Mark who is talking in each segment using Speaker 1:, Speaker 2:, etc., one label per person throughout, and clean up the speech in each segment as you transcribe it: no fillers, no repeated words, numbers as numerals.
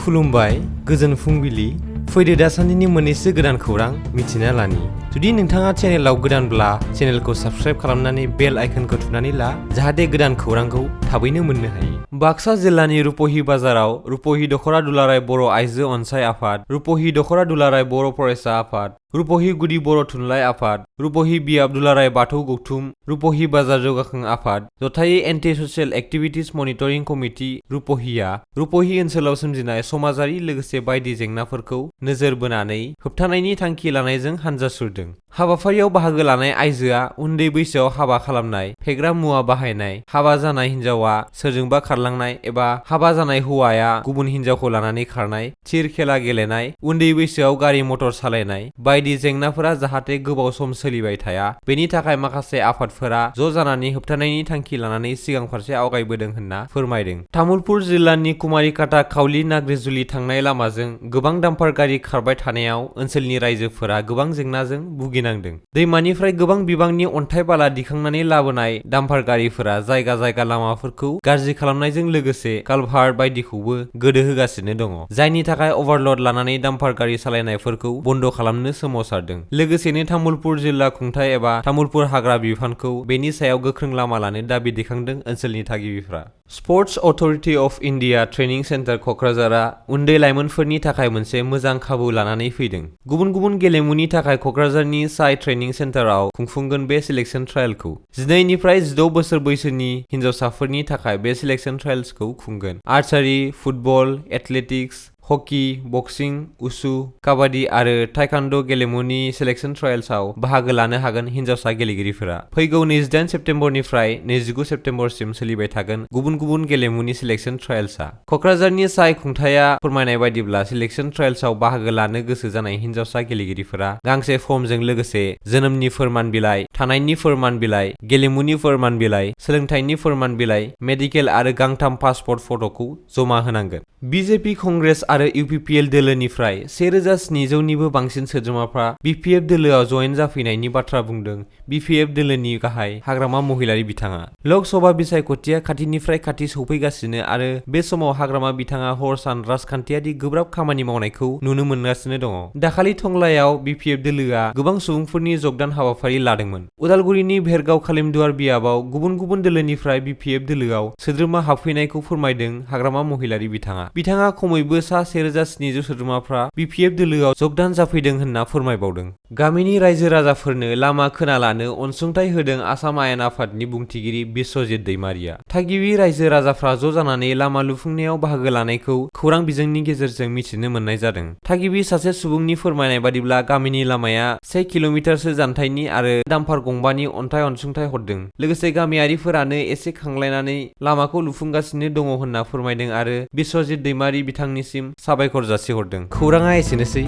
Speaker 1: खुलुमबाय गोजोन फुंबिलि फैदो दासान्दिनि मोननैसो गोदान खौरां मिथिना लानि जुदि नोंथाङा चेनेलाव गोदानब्ला चेनेलखौ साबस्क्राइब खालामनानै बेल आइकनखौ थुनानै ला जाहाथे गोदान खौरांखौ थाबैनो मोननो हायो। बाक्सा जिल्लानि रुपहि बाजाराव रुपहि दख'रा दुलाराय बर' आइजो अनसाय आफाद, रुपहि दख'रा दुलाराय बर' फरायसा आफाद, रुपहि गुदि बर' थुनलाइ आफाद, रुपहि बियाब दुलाराय बाथौ गौथुम, रुपहि बाजार जौगाखां आफाद, जथायै anti social activities monitoring committee रुपहिया रुपहि ओनसोलाव सोमजिनाय समाजारि लोगोसे बायदि जेंनाफोरखौ नोजोर बोनानै होबथानायनि थांखि लानायजों हानजा सुरदों। हाबाफारियाव बाहागो लानाय आइजोआ उन्दै बैसोआव हाबा खालामनाय, फेग्रा मुवा बाहायनाय, हाबा जानाय हिन्जावा सोरजोंबा खारलांनाय एबा हाबा जानाय हौवाया गुबुन हिन्जावखौ लानानै खारनाय, थिर खेला गेलेनाय, उन्दै बैसोआव गारि मटर सालायनाय बायदि जेंनाफोरा जाहाथे गोबाव सम सोलिबाय थाया बेनि थाखाय माखासे आफादफोरा ज' जानानै होबथानायनि थांखि लानानै सिगां फारसे आवगायबोदों होनना फोरमायदों। तामुलपुर जिल्लानि कुमारिकाटा खावली नाग्रिजुलि थांनाय लामाजों गोबां डाम्पार गारि खारबाय थानायाव ओनसोलनि रायजोफोरा गोबां जेंनाजों भुगिनांदों। दैमानिफ्राय गोबां बिबांनि अन्थाइ बाला दिखांनानै लाबोनाय डाम्पार गारिफोरा जायगा जायगा लामाफोरखौ गाज्रि खालामनायजों लोगोसे कालभार्ट बायदिखौबो गोदो होगासिनो दङ, जायनि थाखाय अभारलड लानानै डाम्पार गारि सालायनायफोरखौ बन्द' खालामनो सोमावसारदों। लोगोसेनो तामुलपुर जिल्ला खुंथाइ एबा तामुलपुर हाग्रा बिफानखौ बेनि सायाव गोख्रों लामा लानो दाबि दैखांदों ओनसोलनि थागिबिफ्रा। Sports authority of India training centre क'क्राझारआ उन्दै लाइमोनफोरनि थाखाय मोनसे मोजां खाबु लानानै फैदों। गुबुन गुबुन गेलेमुनि थाखाय क'क्राझारनि साइ ट्रेनिं सेन्टाराव खुंफुंगोन बे सिलेक्शन ट्रायलखौ। 12 निफ्राय 16 बोसोर बैसोनि हिन्जावसाफोरनि थाखाय बे सिलेक्शन ट्रायल्सखौ खुंगोन। आर्चारि, फुटबल, एथलेटिक्स, हकी, बक्सिं, उसु, काबादि आरो टाइकान्ड' गेलेमुनि सिलेक्शन ट्रायल्सआव बाहागो लानो हागोन हिन्जावसा गेलेगिरिफोरा। फैगौ 28 सेप्तेम्बरनिफ्राय 29 सेप्तेम्बरसिम सोलिबाय थागोन गुबुन गुबुन गेलेमुनि सिलेक्शन ट्रायल्सआ। क'क्राझारनि साइ खुंथाया फोरमायनाय बायदिब्ला सिलेक्शन ट्रायल्सआव बाहागो लानो गोसो जानाय हिन्जावसा गेलेगिरिफोरा गांसे फर्मजों लोगोसे जोनोमनि फोरमान बिलाइ, थानायनि फोरमान बिलाइ, गेलेमुनि फोरमान बिलाइ, सोलोंथाइनि फोरमान बिलाइ, मेडिकेल आरो गांथाम पासपर्ट फट'खौ जमा होनांगोन। बिजेपि, कंग्रेस आरो इउपिपिएल दोलोनिफ्राय 1700 निबो बांसिन सोद्रोमाफ्रा बिपिएफ दोलोआव जयेन जाफैनायनि बाथ्रा बुंदों बिपिएफ दोलोनि गाहाय हाग्रामा महिलारि बिथाङा। लक सभा बिसायख'थिया खाथिनिफ्राय खाथि सौफैगासिनो आरो बे समाव हाग्रामा बिथाङा हर सान राजखान्थियारि गोब्राब खामानि मावनायखौ नुनो मोनगासिनो दङ। दाखालि टंलायाव बिपिएफ दोलोआ गोबां सुबुंफोरनि जगदान हाबाफारि लादोंमोन। उदालगुरिनि भेरगाव खालिमदुवार बियाबाव गुबुन गुबुन दोलोनिफ्राय बिपिएफ दोलोआव सोद्रोमा हाबफैनायखौ फोरमायदों हाग्रामा महिलारि बिथाङा खमैबो सा 1700 सोद्रोमाफ्रा बिपिएफ दोलोआव जगदान जाफैदों होनना फोरमायबावदों। गामिनि रायजो राजाफोरनो लामा खोना लानो अनसुंथाइ होदों आसाम आयेन आफादनि बुंथिगिरि बिस्वजित दैमारिया। थागिबि रायजो राजाफ्रा ज' जानानै लामा लुफुंनायाव बाहागो लानायखौ खौरां बिजोंनि गेजेरजों मिथिनो मोननाय जादों। थागिबि सासे सुबुंनि फोरमायनाय बादिब्ला गामिनि लामाया 1 किल'मिटारसो जानथायनि आरो डाम्पार गंबानि अन्थाइ अनसुंथाइ हरदों। लोगोसे गामियारिफोरानो एसे खांलायनानै लामाखौ लुफुंगासिनो दङ होनना फोरमायदों आरो बिस्वजित दैमारि बिथांनिसिम साबायखर जासिहरदों। खौराङा एसेनोसै,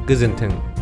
Speaker 1: गोजोन्थों।